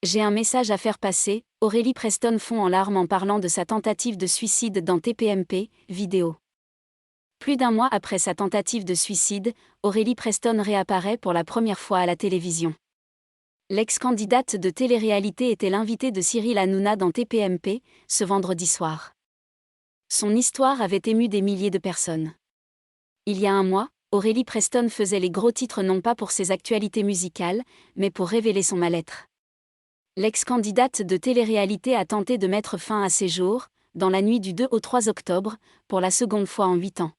J'ai un message à faire passer, Aurélie Preston fond en larmes en parlant de sa tentative de suicide dans TPMP, vidéo. Plus d'un mois après sa tentative de suicide, Aurélie Preston réapparaît pour la première fois à la télévision. L'ex-candidate de télé-réalité était l'invitée de Cyril Hanouna dans TPMP, ce vendredi soir. Son histoire avait ému des milliers de personnes. Il y a un mois, Aurélie Preston faisait les gros titres non pas pour ses actualités musicales, mais pour révéler son mal-être. L'ex-candidate de télé-réalité a tenté de mettre fin à ses jours, dans la nuit du 2 au 3 octobre, pour la seconde fois en 8 ans.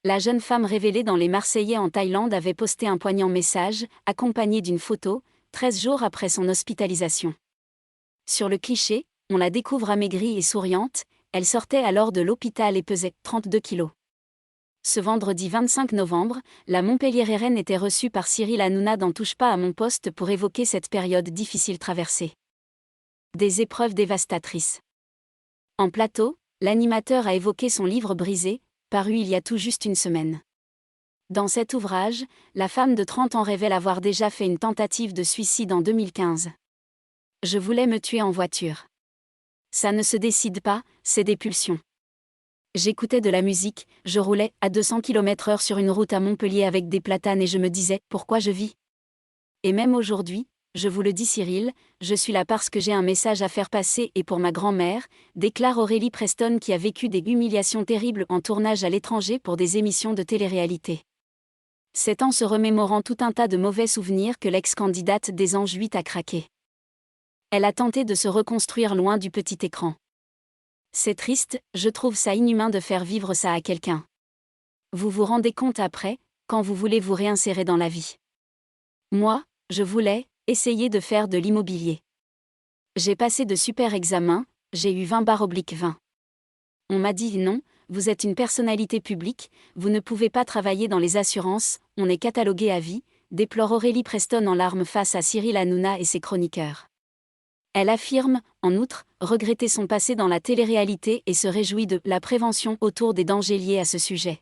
La jeune femme révélée dans Les Marseillais en Thaïlande avait posté un poignant message, accompagné d'une photo, 13 jours après son hospitalisation. Sur le cliché, on la découvre amaigrie et souriante, elle sortait alors de l'hôpital et pesait 32 kilos. Ce vendredi 25 novembre, la Montpelliéraine était reçue par Cyril Hanouna dans Touche pas à mon poste pour évoquer cette période difficile traversée. Des épreuves dévastatrices. En plateau, l'animateur a évoqué son livre Brisé, paru il y a tout juste une semaine. Dans cet ouvrage, la femme de 30 ans révèle avoir déjà fait une tentative de suicide en 2015. Je voulais me tuer en voiture. Ça ne se décide pas, c'est des pulsions. J'écoutais de la musique, je roulais à 200 km/h sur une route à Montpellier avec des platanes et je me disais « Pourquoi je vis ?» Et même aujourd'hui, je vous le dis Cyril, je suis là parce que j'ai un message à faire passer et pour ma grand-mère, déclare Aurélie Preston qui a vécu des humiliations terribles en tournage à l'étranger pour des émissions de télé-réalité. C'est en se remémorant tout un tas de mauvais souvenirs que l'ex-candidate des Anges 8 a craqué. Elle a tenté de se reconstruire loin du petit écran. C'est triste, je trouve ça inhumain de faire vivre ça à quelqu'un. Vous vous rendez compte après, quand vous voulez vous réinsérer dans la vie. Moi, je voulais essayer de faire de l'immobilier. J'ai passé de super examens, j'ai eu 20/20. On m'a dit non, vous êtes une personnalité publique, vous ne pouvez pas travailler dans les assurances, on est catalogué à vie, déplore Aurélie Preston en larmes face à Cyril Hanouna et ses chroniqueurs. Elle affirme, en outre, regretter son passé dans la télé-réalité et se réjouit de la prévention autour des dangers liés à ce sujet.